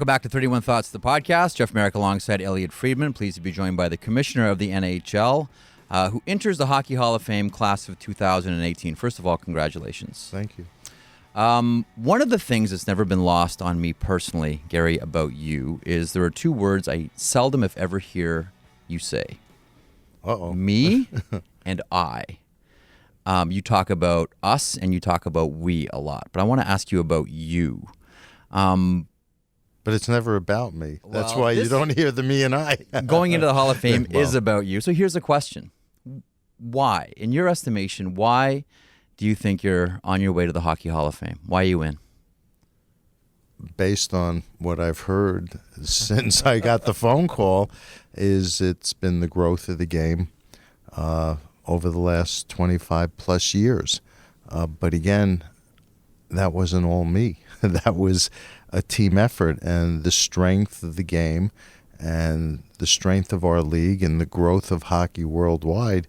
Welcome back to 31 Thoughts, the podcast. Jeff Merrick alongside Elliotte Friedman. Pleased to be joined by the Commissioner of the NHL, who enters the Hockey Hall of Fame class of 2018. First of all, congratulations. Thank you. One of the things that's never been lost on me personally, Gary, about you is there are two words I seldom, if ever, hear you say. Uh-oh. Me and I. You talk about us and you talk about we a lot, but I want to ask you about you. But it's never about me. That's Well, why you don't hear the me and I. Going into the Hall of Fame Well. is about you. So here's the question. Why, in your estimation, why do you think you're on your way to the Hockey Hall of Fame? Why are you in? Based on what I've heard since I got the phone call, is it's been the growth of the game over the last 25 plus years. But again, that wasn't all me. That was a team effort, and the strength of the game and the strength of our league and the growth of hockey worldwide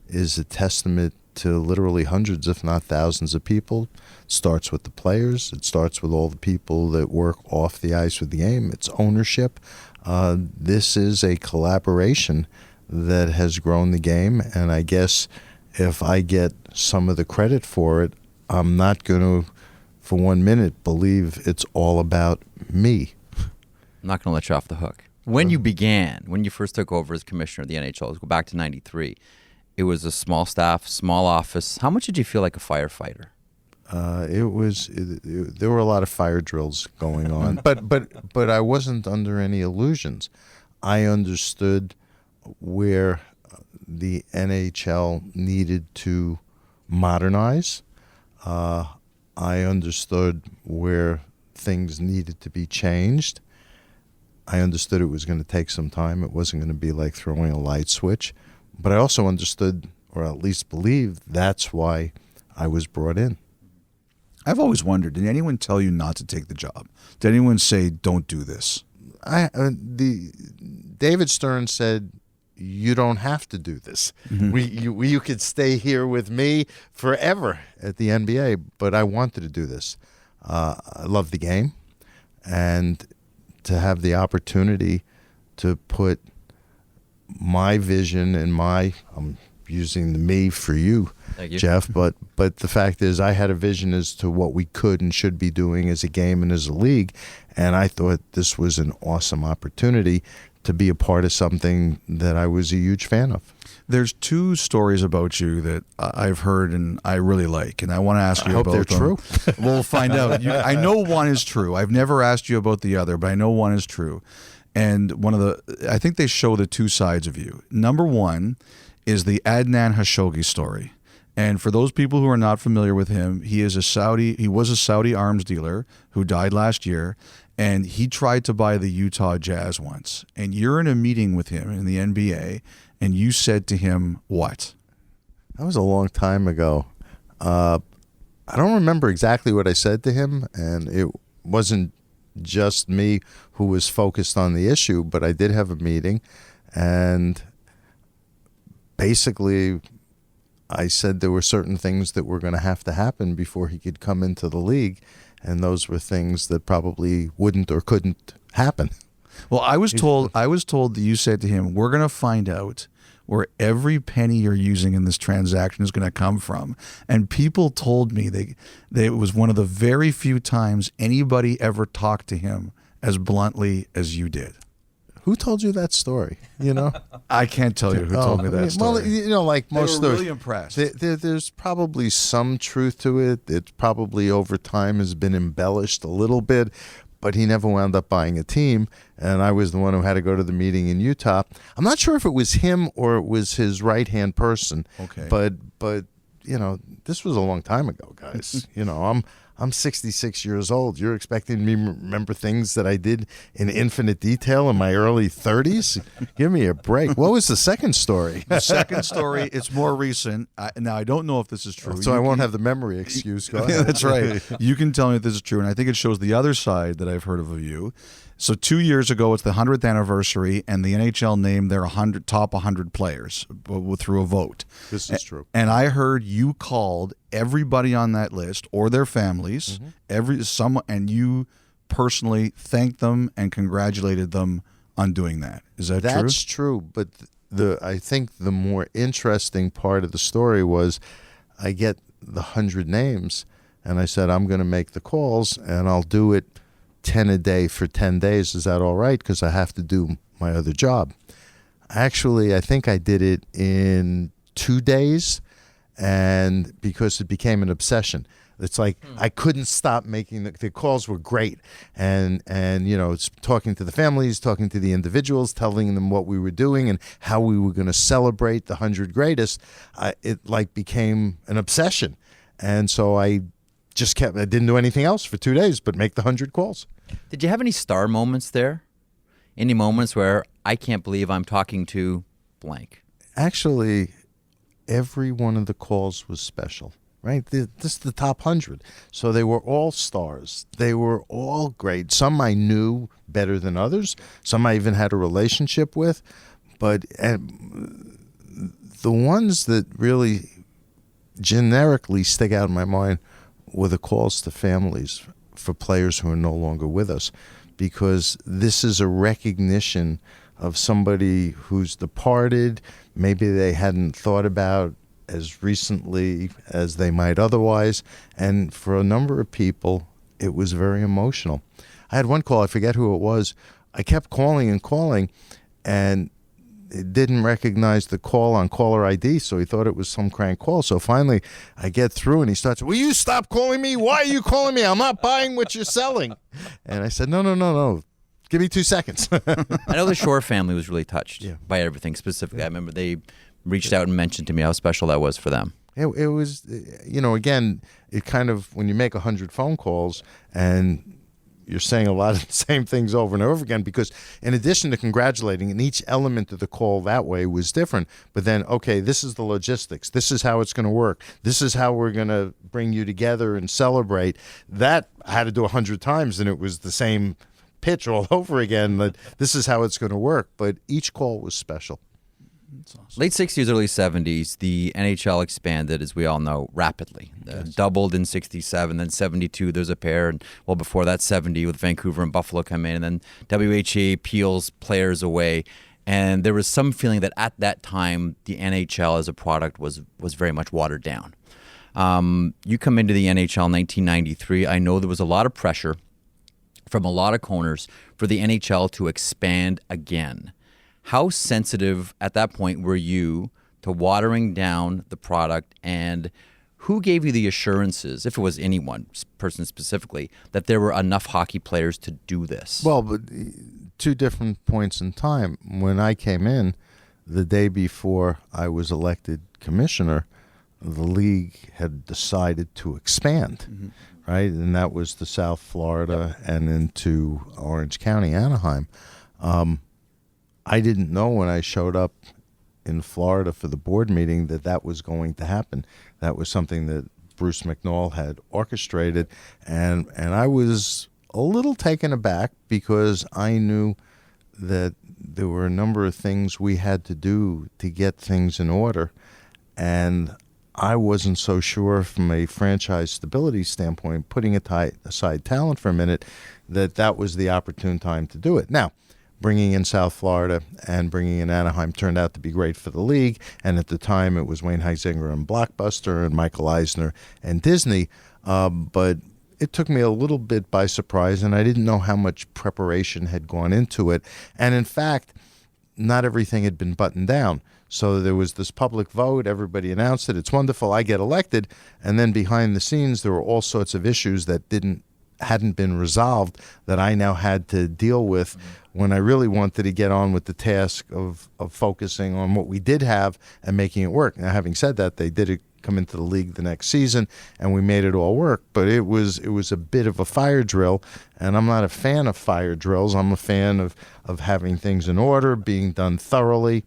is a testament to literally hundreds, if not thousands of people. It starts with the players. It starts with all the people that work off the ice with the game. It's ownership. This is a collaboration that has grown the game, and I guess if I get some of the credit for it, I'm not going to, for 1 minute, believe it's all about me. I'm not going to let you off the hook. When you began, when you first took over as commissioner of the NHL, let's go back to 93, it was a small staff, small office. How much did you feel like a firefighter? There were a lot of fire drills going on, but I wasn't under any illusions. I understood where the NHL needed to modernize. I understood where things needed to be changed. I understood it was going to take some time. It wasn't going to be like throwing a light switch. But I also understood, or at least believed, that's why I was brought in. I've always wondered, did anyone tell you not to take the job? Did anyone say, don't do this? David Stern said, you don't have to do this. Mm-hmm. You could stay here with me forever at the NBA, but I wanted to do this. I love the game, and to have the opportunity to put my vision and I'm using the me for you, Thank you, Jeff, but the fact is I had a vision as to what we could and should be doing as a game and as a league, and I thought this was an awesome opportunity to be a part of something that I was a huge fan of. There's two stories about you that I've heard and I really like, and I want to ask you I hope about they're them. true. We'll find out. I know one is true. I've never asked you about the other, but I know one is true. And I think they show the two sides of you. Number one is the Adnan Khashoggi story. And for those people who are not familiar with him, he was a Saudi arms dealer who died last year, and he tried to buy the Utah Jazz once. And you're in a meeting with him in the NBA, and you said to him, what? That was a long time ago. I don't remember exactly what I said to him, and it wasn't just me who was focused on the issue, but I did have a meeting, and basically I said there were certain things that were going to happen before he could come into the league, and those were things that probably wouldn't or couldn't happen. Well, I was told that you said to him, we're going to find out where every penny you're using in this transaction is going to come from. And people told me that it was one of the very few times anybody ever talked to him as bluntly as you did. Who told you that story? You know, I can't tell you who told me that story. Well, you know, like most stories, really impressed. There's probably some truth to it. It probably over time has been embellished a little bit, but he never wound up buying a team, and I was the one who had to go to the meeting in Utah. I'm not sure if it was him or it was his right-hand person. Okay. But you know, this was a long time ago, guys. You know, I'm 66 years old. You're expecting me to remember things that I did in infinite detail in my early 30s? Give me a break. What was the second story? The second story, it's more recent. Now, I don't know if this is true. So I won't have the memory excuse. Go ahead. Yeah, that's right. You can tell me if this is true, and I think it shows the other side that I've heard of you. So 2 years ago, it's the 100th anniversary, and the NHL named their top 100 players through a vote. This is true. And I heard you called everybody on that list or their families, and you personally thanked them and congratulated them on doing that. Is that true? That's true, but I think the more interesting part of the story was I get the 100 names, and I said, I'm going to make the calls, and I'll do it 10 a day for 10 days. Is that all right? Because I have to do my other job. Actually, I think I did it in 2 days, and because it became an obsession. It's like I couldn't stop making the calls were great, and it's talking to the families, talking to the individuals, telling them what we were doing and how we were going to celebrate the 100 greatest. It like became an obsession, and so I didn't do anything else for 2 days but make the 100 calls. Did you have any star moments there? Any moments where I can't believe I'm talking to blank? Actually, every one of the calls was special. Right, this is the top 100. So they were all stars. They were all great. Some I knew better than others. Some I even had a relationship with. But the ones that really generically stick out in my mind were the calls to families for players who are no longer with us, because this is a recognition of somebody who's departed. Maybe they hadn't thought about as recently as they might otherwise, and for a number of people, it was very emotional. I had one call, I forget who it was. I kept calling and calling, and it didn't recognize the call on caller ID, so he thought it was some crank call. So finally, I get through, and he starts, will you stop calling me? Why are you calling me? I'm not buying what you're selling. And I said, no. Give me 2 seconds. I know the Shore family was really touched by everything specifically. I remember they reached out and mentioned to me how special that was for them. It was, again, it kind of, when you make 100 phone calls and you're saying a lot of the same things over and over again, because in addition to congratulating, and each element of the call that way was different, but then, okay, this is the logistics. This is how it's going to work. This is how we're going to bring you together and celebrate. That I had to do 100 times, and it was the same pitch all over again. That this is how it's going to work, but each call was special. Awesome. Late 60s, early 70s, the NHL expanded, as we all know, rapidly. Doubled in 67, then 72, there's a pair. And well, before that, 70 with Vancouver and Buffalo come in. And then WHA peels players away. And there was some feeling that at that time, the NHL as a product was very much watered down. You come into the NHL in 1993. I know there was a lot of pressure from a lot of owners for the NHL to expand again. How sensitive at that point were you to watering down the product, and who gave you the assurances, if it was any one person specifically, that there were enough hockey players to do this? Well, but 2 different points in time. When I came in, the day before I was elected commissioner, the league had decided to expand, right? And that was to South Florida and into Orange County, Anaheim. I didn't know when I showed up in Florida for the board meeting that was going to happen. That was something that Bruce McNall had orchestrated, and I was a little taken aback because I knew that there were a number of things we had to do to get things in order, and I wasn't so sure from a franchise stability standpoint, putting aside talent for a minute, that was the opportune time to do it. Now, bringing in South Florida and bringing in Anaheim turned out to be great for the league. And at the time, it was Wayne Huizenga and Blockbuster and Michael Eisner and Disney. But it took me a little bit by surprise, and I didn't know how much preparation had gone into it. And in fact, not everything had been buttoned down. So there was this public vote. Everybody announced it. It's wonderful. I get elected. And then behind the scenes, there were all sorts of issues that hadn't been resolved that I now had to deal with when I really wanted to get on with the task of focusing on what we did have and making it work. Now, having said that, they did come into the league the next season, and we made it all work. But it was a bit of a fire drill, and I'm not a fan of fire drills. I'm a fan of having things in order, being done thoroughly.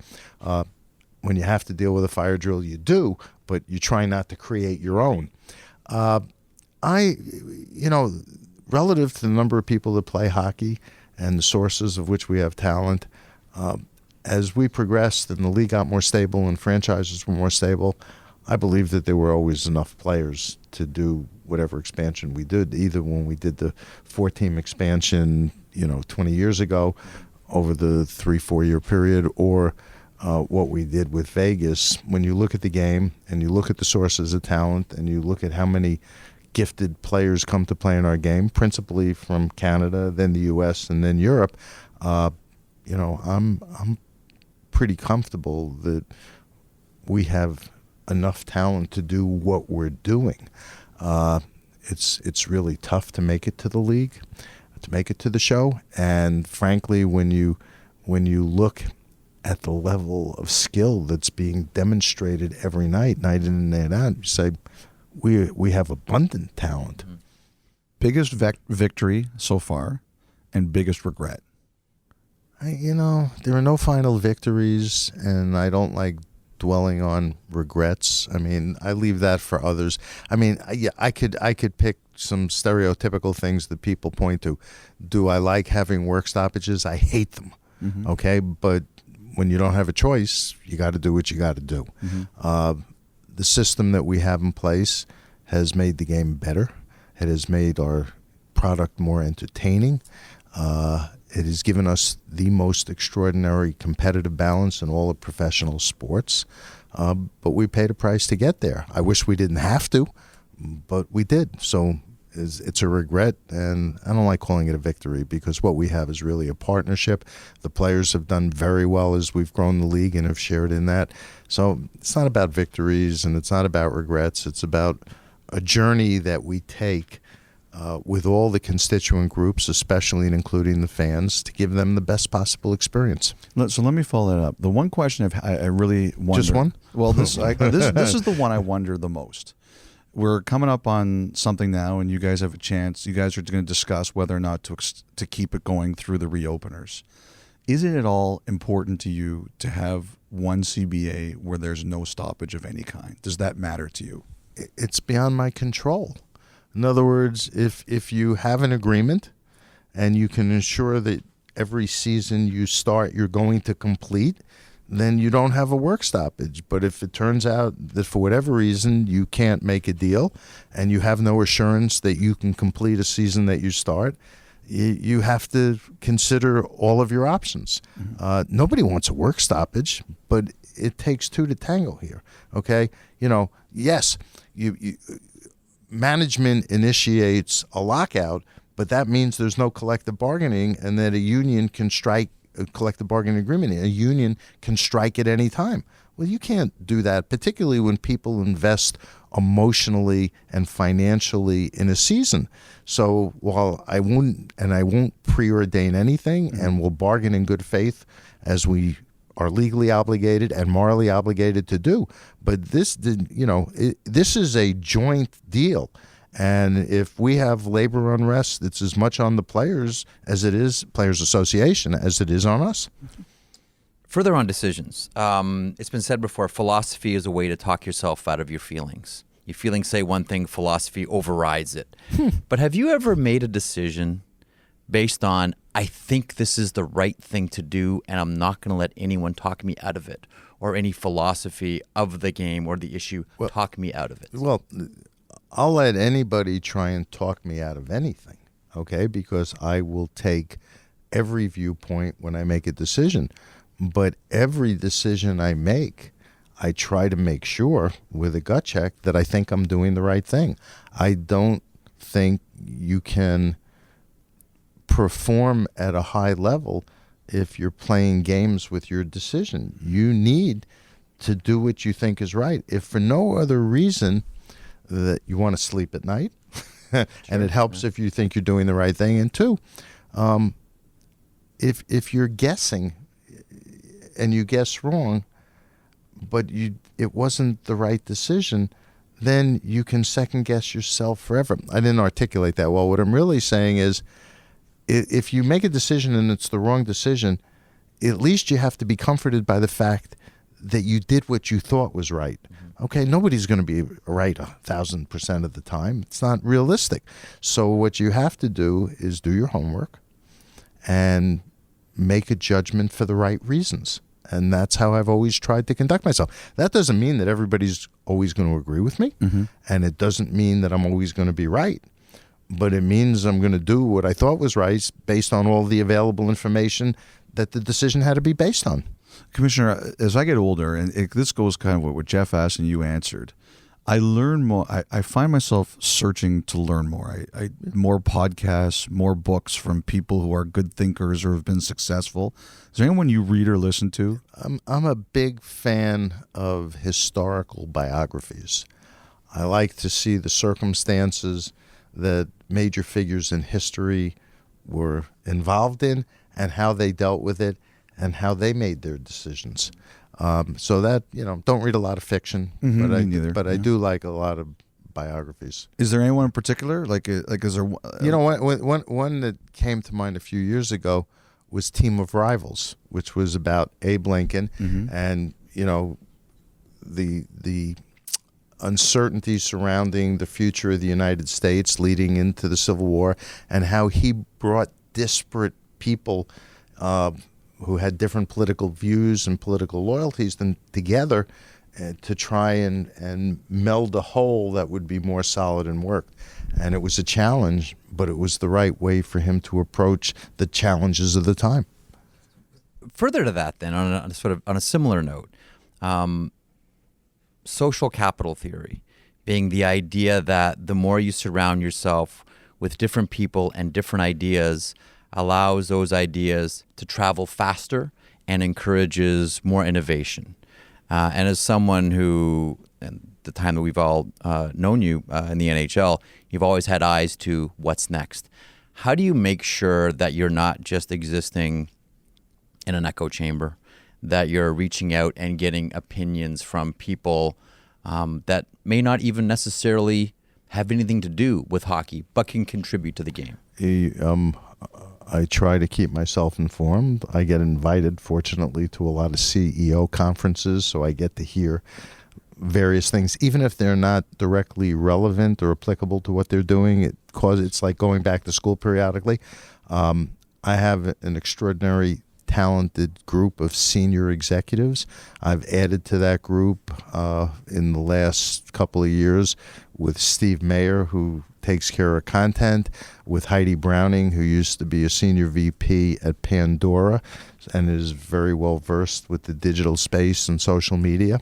When you have to deal with a fire drill, you do, but you try not to create your own. Relative to the number of people that play hockey and the sources of which we have talent, as we progressed and the league got more stable and franchises were more stable, I believe that there were always enough players to do whatever expansion we did, either when we did the 4-team expansion, 20 years ago over the 3-4 year period, or what we did with Vegas. When you look at the game and you look at the sources of talent and you look at how many gifted players come to play in our game, principally from Canada, then the U.S., and then Europe, I'm pretty comfortable that we have enough talent to do what we're doing. It's really tough to make it to the league, to make it to the show, and frankly, when you look at the level of skill that's being demonstrated every night in and night out, you say we have abundant talent. Biggest victory so far, and biggest regret. There are no final victories, and I don't like dwelling on regrets. I leave that for others. I could pick some stereotypical things that people point to. Do I like having work stoppages? I hate them. Mm-hmm. Okay, but when you don't have a choice, you got to do what you got to do. Mm-hmm. The system that we have in place has made the game better. It has made our product more entertaining. It has given us the most extraordinary competitive balance in all of professional sports. But we paid a price to get there. I wish we didn't have to, but we did. So it's a regret, and I don't like calling it a victory, because what we have is really a partnership. The players have done very well as we've grown the league and have shared in that. So it's not about victories and it's not about regrets. It's about a journey that we take with all the constituent groups, especially and including the fans, to give them the best possible experience. So let me follow that up. The one question I really wonder. Just one? Well, this is the one I wonder the most. We're coming up on something now, and you guys have a chance. You guys are going to discuss whether or not to keep it going through the reopeners. Is it at all important to you to have one CBA where there's no stoppage of any kind? Does that matter to you? It's beyond my control. In other words, if you have an agreement and you can ensure that every season you start you're going to complete, then you don't have a work stoppage. But if it turns out that for whatever reason you can't make a deal and you have no assurance that you can complete a season that you start, you have to consider all of your options. Mm-hmm. Nobody wants a work stoppage, but it takes two to tango here. Okay, yes, management initiates a lockout, but that means there's no collective bargaining, and that a union can strike a collective bargaining agreement. A union can strike at any time. Well, you can't do that, particularly when people invest emotionally and financially in a season. So while I won't preordain anything, mm-hmm. and will bargain in good faith as we are legally obligated and morally obligated to do, but this is a joint deal. And if we have labor unrest, it's as much on the players as it is Players Association as it is on us. Further on decisions, it's been said before, philosophy is a way to talk yourself out of your feelings. Your feelings say one thing, philosophy overrides it. But have you ever made a decision based on, I think this is the right thing to do and I'm not going to let anyone talk me out of it, or any philosophy of the game or the issue talk me out of it? Well, I'll let anybody try and talk me out of anything, okay? Because I will take every viewpoint when I make a decision. But every decision I make, I try to make sure with a gut check that I think I'm doing the right thing. I don't think you can perform at a high level if you're playing games with your decision. You need to do what you think is right. If for no other reason that you want to sleep at night, and it helps if you think you're doing the right thing. And two, if you're guessing and you guess wrong, but it wasn't the right decision, then you can second guess yourself forever. I didn't articulate that well. What I'm really saying is, if you make a decision and it's the wrong decision, at least you have to be comforted by the fact that you did what you thought was right. Mm-hmm. Okay, nobody's going to be right 1,000% of the time. It's not realistic. So what you have to do is do your homework and make a judgment for the right reasons. And that's how I've always tried to conduct myself. That doesn't mean that everybody's always going to agree with me, and it doesn't mean that I'm always going to be right. But it means I'm going to do what I thought was right based on all the available information that the decision had to be based on. Commissioner, as I get older, and this goes kind of what Jeff asked and you answered, I learn more. I find myself searching to learn more. More podcasts, more books from people who are good thinkers or have been successful. Is there anyone you read or listen to? I'm a big fan of historical biographies. I like to see the circumstances that major figures in history were involved in and how they dealt with it and how they made their decisions. So that, don't read a lot of fiction, but I do like a lot of biographies. Is there anyone in particular? Like is there? One that came to mind a few years ago was Team of Rivals, which was about Abe Lincoln and, the uncertainty surrounding the future of the United States leading into the Civil War, and how he brought disparate people who had different political views and political loyalties together to try and meld a whole that would be more solid and work. And it was a challenge, but it was the right way for him to approach the challenges of the time. Further to that, then, on a similar note, social capital theory being the idea that the more you surround yourself with different people and different ideas, allows those ideas to travel faster and encourages more innovation. And as someone who, in the time that we've all known you in the NHL, you've always had eyes to what's next. How do you make sure that you're not just existing in an echo chamber, that you're reaching out and getting opinions from people that may not even necessarily have anything to do with hockey, but can contribute to the game? I try to keep myself informed. I get invited, fortunately, to a lot of CEO conferences, so I get to hear various things, even if they're not directly relevant or applicable to what they're doing. It's like going back to school periodically. I have an extraordinary talented group of senior executives. I've added to that group in the last couple of years with Steve Mayer, who takes care of content, with Heidi Browning, who used to be a senior VP at Pandora and is very well versed with the digital space and social media,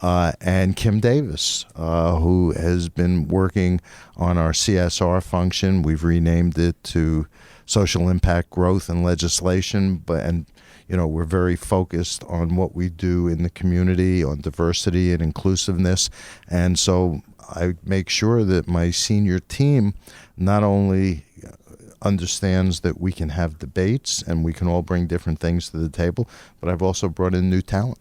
and Kim Davis, who has been working on our CSR function. We've renamed it to Social Impact Growth and Legislation, and we're very focused on what we do in the community, on diversity and inclusiveness. And so I make sure that my senior team not only understands that we can have debates and we can all bring different things to the table, but I've also brought in new talent.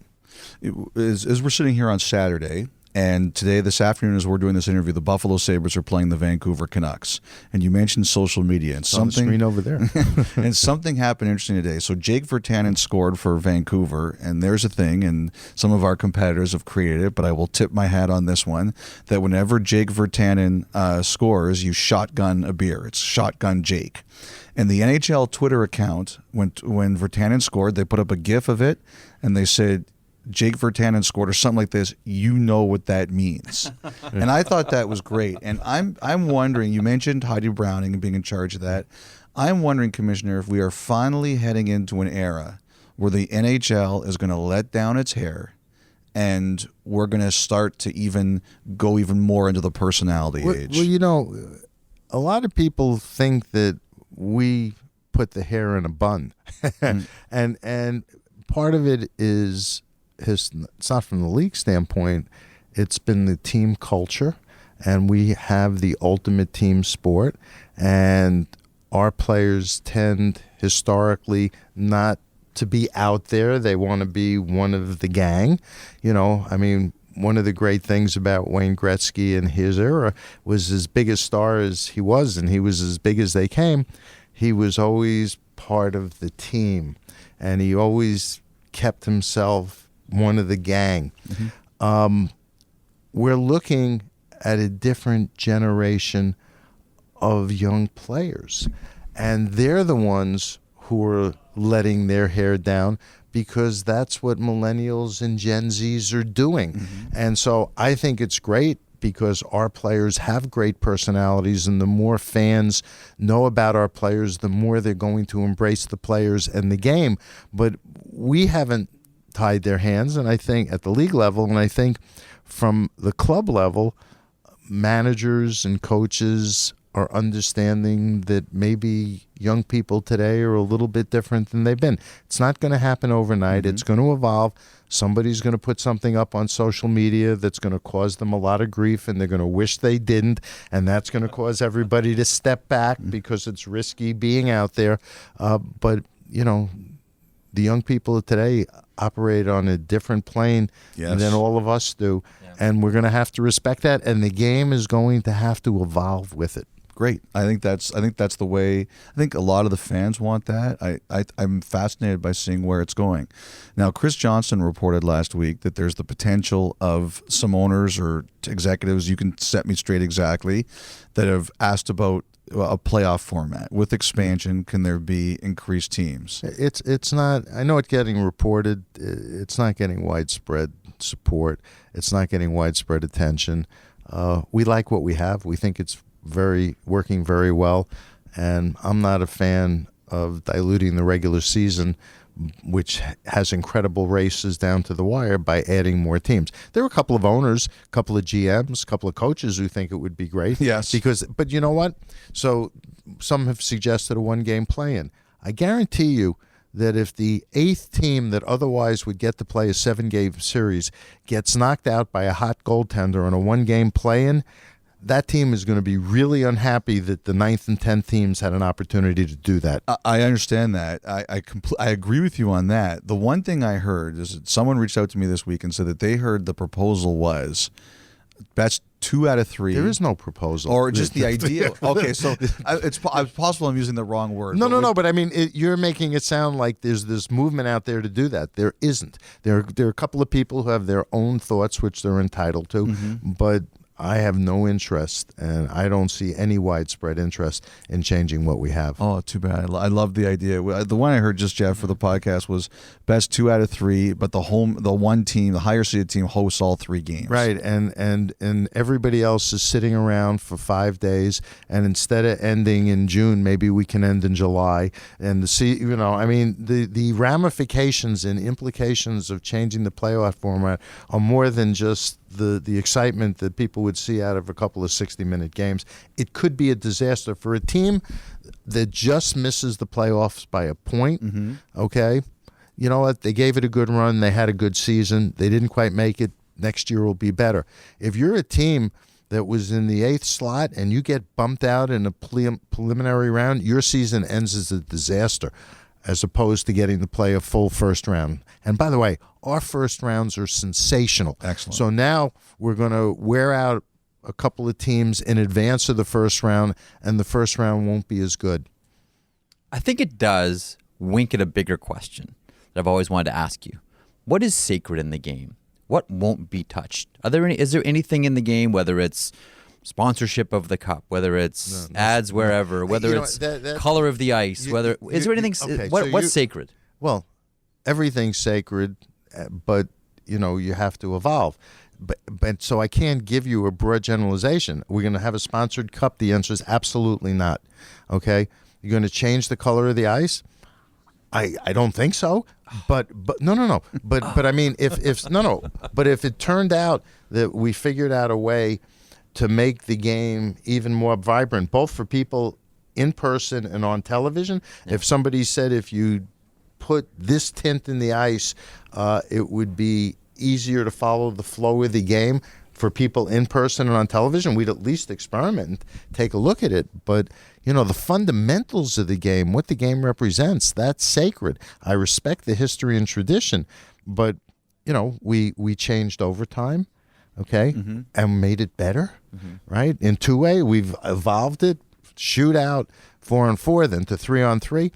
As we're sitting here on Saturday, and this afternoon, as we're doing this interview, the Buffalo Sabres are playing the Vancouver Canucks. And you mentioned social media. And it's on the screen over there. And something happened interesting today. So Jake Virtanen scored for Vancouver, and there's a thing, and some of our competitors have created it, but I will tip my hat on this one, that whenever Jake Virtanen scores, you shotgun a beer. It's Shotgun Jake. And the NHL Twitter account, when Virtanen scored, they put up a GIF of it, and they said, Jake Virtanen scored, or something like this. You know what that means. And I thought that was great. And I'm wondering, you mentioned Heidi Browning and being in charge of that. I'm wondering, Commissioner, if we are finally heading into an era where the NHL is going to let down its hair and we're going to start to go even more into the personality age. Well, a lot of people think that we put the hair in a bun. And part of it is, it's not from the league standpoint, it's been the team culture, and we have the ultimate team sport, and our players tend historically not to be out there. They want to be one of the gang. One of the great things about Wayne Gretzky in his era was, as big a star as he was, and he was as big as they came, he was always part of the team, and he always kept himself one of the gang. Mm-hmm. We're looking at a different generation of young players, and they're the ones who are letting their hair down because that's what millennials and Gen Zs are doing. And so I think it's great because our players have great personalities, and the more fans know about our players, the more they're going to embrace the players and the game. But we haven't tied their hands, and I think at the league level, and I think from the club level, managers and coaches are understanding that maybe young people today are a little bit different than they've been. It's not going to happen overnight. It's going to evolve. Somebody's going to put something up on social media that's going to cause them a lot of grief, and they're going to wish they didn't, and that's going to cause everybody to step back because it's risky being out there. But, you know, the young people of today operate on a different plane than all of us do, and we're going to have to respect that, and the game is going to have to evolve with it. Great. I think that's the way. I think a lot of the fans want that. I'm fascinated by seeing where it's going. Now, Chris Johnson reported last week that there's the potential of some owners or executives, you can set me straight exactly, that have asked about a playoff format with expansion. Can there be increased teams? It's not. I know it's getting reported. It's not getting widespread support. It's not getting widespread attention. We like what we have. We think it's working very well, and I'm not a fan of diluting the regular season, which has incredible races down to the wire, by adding more teams. There are a couple of owners, a couple of GMs, a couple of coaches who think it would be great. Yes. But you know what? So some have suggested a one-game play-in. I guarantee you that if the 8th team that otherwise would get to play a 7-game series gets knocked out by a hot goaltender on a one-game play-in, that team is going to be really unhappy that the 9th and 10th teams had an opportunity to do that. I understand that. I agree with you on that. The one thing I heard is that someone reached out to me this week and said that they heard the proposal was best 2 out of 3. There is no proposal. Or just the idea. Okay, so it's possible I'm using the wrong word. No. But I mean, you're making it sound like there's this movement out there to do that. There isn't. There are a couple of people who have their own thoughts, which they're entitled to, but I have no interest, and I don't see any widespread interest in changing what we have. Oh, too bad. I love the idea. The one I heard just, Jeff, for the podcast was best 2 out of 3, but the one team, the higher seeded team, hosts all 3 games. Right, and everybody else is sitting around for 5 days, and instead of ending in June, maybe we can end in July. And the ramifications and implications of changing the playoff format are more than just the excitement that people would see out of a couple of 60-minute games. It could be a disaster for a team that just misses the playoffs by a point. Okay, you know what? They gave it a good run. They had a good season. They didn't quite make it. Next year will be better. If you're a team that was in the 8th slot and you get bumped out in a preliminary round, your season ends as a disaster, as opposed to getting to play a full first round. And by the way, our first rounds are sensational. Excellent. So now we're going to wear out a couple of teams in advance of the first round, and the first round won't be as good. I think it does wink at a bigger question that I've always wanted to ask you. What is sacred in the game? What won't be touched? Is there anything in the game, whether it's sponsorship of the cup, whether it's ads wherever, whether it's color of the ice, is there anything? What's sacred? Well, everything's sacred, but you have to evolve. But so I can't give you a broad generalization. We're going to have a sponsored cup. The answer is absolutely not. Okay, you're going to change the color of the ice? I don't think so. But no. But I mean, if it turned out that we figured out a way to make the game even more vibrant, both for people in person and on television. If somebody said if you put this tint in the ice, it would be easier to follow the flow of the game for people in person and on television, we'd at least experiment and take a look at it. But, the fundamentals of the game, what the game represents, that's sacred. I respect the history and tradition, but, we changed overtime. Okay, and made it better, right? In 2A, we've evolved it, shootout, 4-on-4, then to 3-on-3.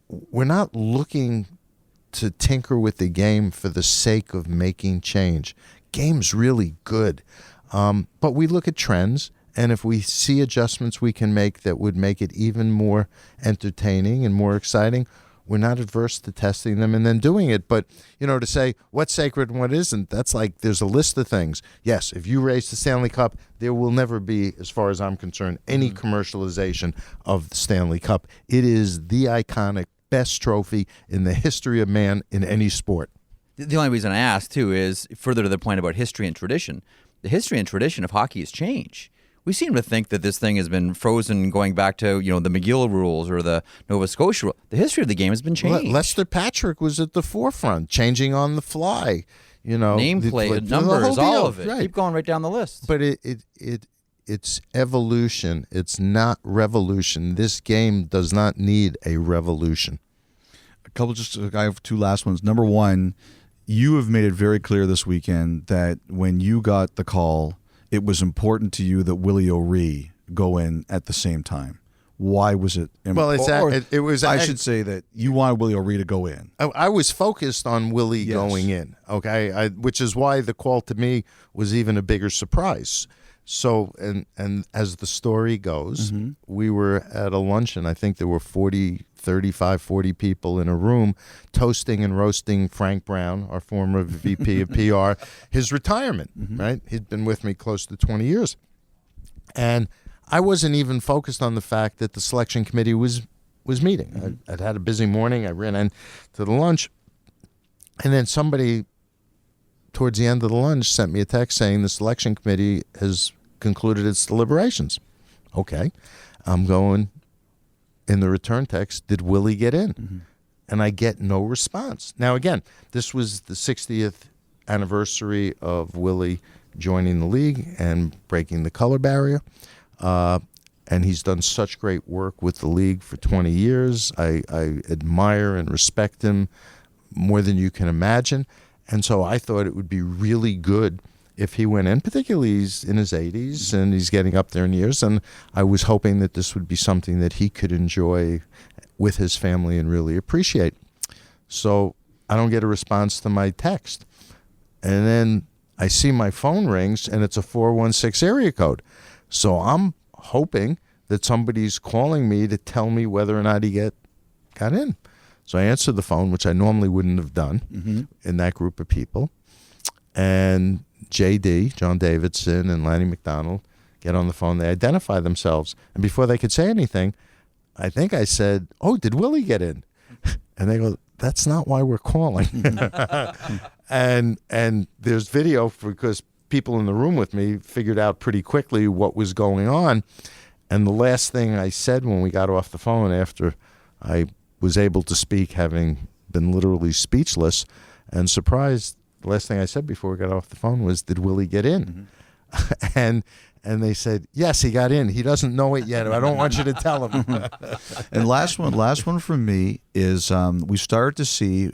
We're not looking to tinker with the game for the sake of making change. Game's really good, but we look at trends, and if we see adjustments we can make that would make it even more entertaining and more exciting, we're not adverse to testing them and then doing it. But, to say what's sacred and what isn't, that's like there's a list of things. Yes, if you raise the Stanley Cup, there will never be, as far as I'm concerned, any commercialization of the Stanley Cup. It is the iconic best trophy in the history of man in any sport. The only reason I ask, too, is further to the point about history and tradition. The history and tradition of hockey has changed. We seem to think that this thing has been frozen going back to, the McGill rules or the Nova Scotia rule. The history of the game has been changed. Lester Patrick was at the forefront, changing on the fly. Nameplate, numbers, all of it. Right. Keep going right down the list. But it's evolution. It's not revolution. This game does not need a revolution. I have two last ones. Number one, you have made it very clear this weekend that when you got the call, it was important to you that Willie O'Ree go in at the same time. Why was it? Well, it was. I should say that you wanted Willie O'Ree to go in. I was focused on Willie going in. Okay, which is why the call to me was even a bigger surprise. So, and as the story goes, we were at a luncheon. I think there were 35, 40 people in a room toasting and roasting Frank Brown, our former VP of PR, his retirement, right? He'd been with me close to 20 years. And I wasn't even focused on the fact that the selection committee was meeting. I'd had a busy morning. I ran into the lunch. And then somebody towards the end of the lunch sent me a text saying the selection committee has concluded its deliberations. Okay. I'm going in the return text, did Willie get in? And I get no response. Now, again, this was the 60th anniversary of Willie joining the league and breaking the color barrier. And he's done such great work with the league for 20 years. I admire and respect him more than you can imagine. And so I thought it would be really good if he went in, particularly he's in his 80s and he's getting up there in years. And I was hoping that this would be something that he could enjoy with his family and really appreciate. So I don't get a response to my text. And then I see my phone rings and it's a 416 area code. So I'm hoping that somebody's calling me to tell me whether or not he got in. So I answered the phone, which I normally wouldn't have done in that group of people. And JD, John Davidson, and Lanny McDonald get on the phone. They identify themselves. And before they could say anything, I think I said, "Oh, did Willie get in?" And they go, "That's not why we're calling." and there's video because people in the room with me figured out pretty quickly what was going on. And the last thing I said when we got off the phone after I was able to speak, having been literally speechless and surprised, the last thing I said before we got off the phone was, "Did Willie get in?" And they said, "Yes, he got in. He doesn't know it yet. I don't want you to tell him." And last one from me is we started to see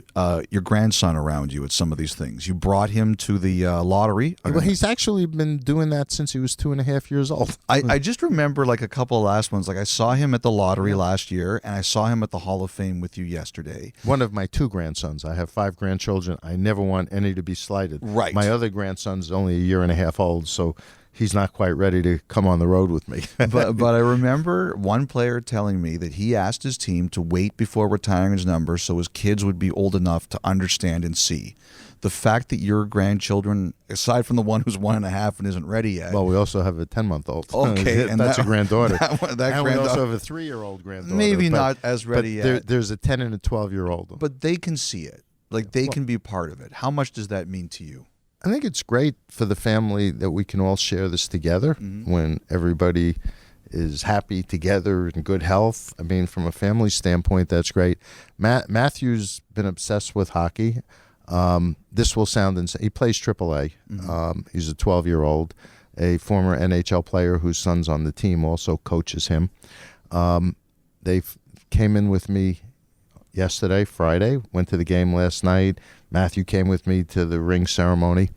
your grandson around you at some of these things. You brought him to the lottery. Well, he's actually been doing that since he was 2.5 years old. I just remember like a couple of last ones. Like I saw him at the lottery last year, and I saw him at the Hall of Fame with you yesterday. One of my 2 grandsons. I have 5 grandchildren. I never want any to be slighted. Right. My other grandson's only 1.5 years old, so he's not quite ready to come on the road with me. but I remember one player telling me that he asked his team to wait before retiring his number so his kids would be old enough to understand and see. The fact that your grandchildren, aside from the one who's 1.5 and isn't ready yet. Well, we also have a 10-month-old. Okay. And that's a granddaughter. That we also have a 3-year-old granddaughter. Maybe not as ready yet. There's a 10 and a 12-year-old. But they can see it. Like they can be part of it. How much does that mean to you? I think it's great for the family that we can all share this together when everybody is happy together in good health. I mean, from a family standpoint, that's great. Matthew's been obsessed with hockey. This will sound insane. He plays AAA. He's a 12-year-old. A former NHL player whose son's on the team also coaches him. They came in with me yesterday, Friday, went to the game last night. Matthew came with me to the ring ceremony.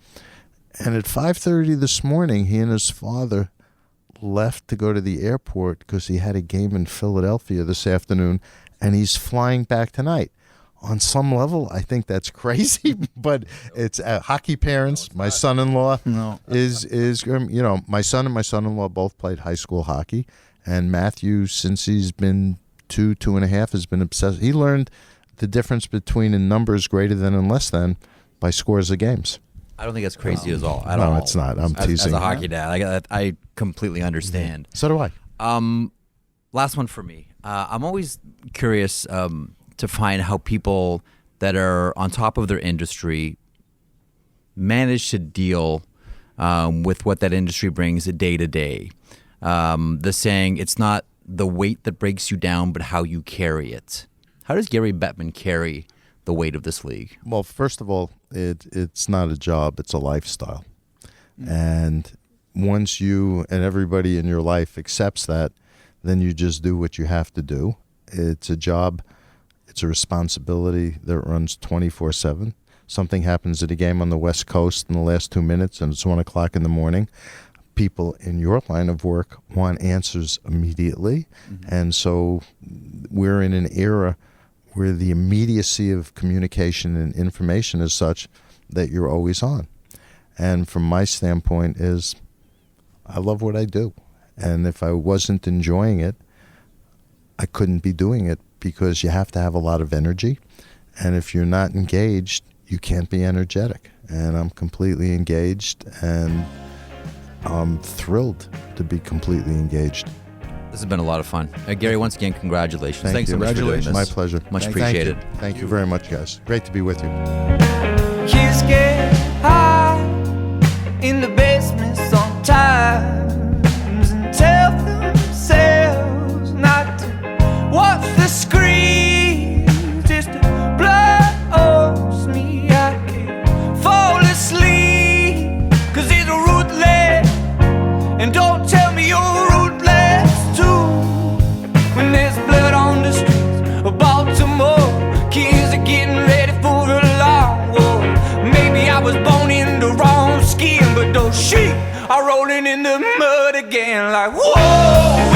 And at 5:30 this morning, he and his father left to go to the airport because he had a game in Philadelphia this afternoon, and he's flying back tonight. On some level, I think that's crazy, but it's hockey parents. My son-in-law is my son and my son-in-law both played high school hockey, and Matthew, since he's been 2.5, has been obsessed. He learned the difference between in numbers greater than and less than by scores of games. I don't think that's crazy at all. No, it's not. I'm teasing. As a hockey dad, I completely understand. So do I. Last one for me. I'm always curious to find how people that are on top of their industry manage to deal with what that industry brings day to day. The saying, it's not the weight that breaks you down, but how you carry it. How does Gary Bettman carry the weight of this league? Well, first of all, it's not a job, it's a lifestyle. And once you and everybody in your life accepts that, then you just do what you have to do. It's a job, it's a responsibility that runs 24/7. Something happens at a game on the West Coast in the last 2 minutes and it's 1 o'clock in the morning. People in your line of work want answers immediately. And so we're in an era where the immediacy of communication and information is such that you're always on. And from my standpoint is I love what I do. And if I wasn't enjoying it, I couldn't be doing it because you have to have a lot of energy. And if you're not engaged, you can't be energetic. And I'm completely engaged and I'm thrilled to be completely engaged. This has been a lot of fun. Gary, once again, congratulations. Thanks you. so much for doing this. My pleasure. Much Thank appreciated. you. Thank you very much, guys. Great to be with you. Kids get high in the basement sometimes and tell themselves not to watch the screen. Just blows me. I can't fall asleep 'cause it's ruthless. And don't tell me you're ruthless too. When there's blood on the streets of Baltimore, kids are getting ready for a long war. Maybe I was born in the wrong skin, but those sheep are rolling in the mud again like, whoa.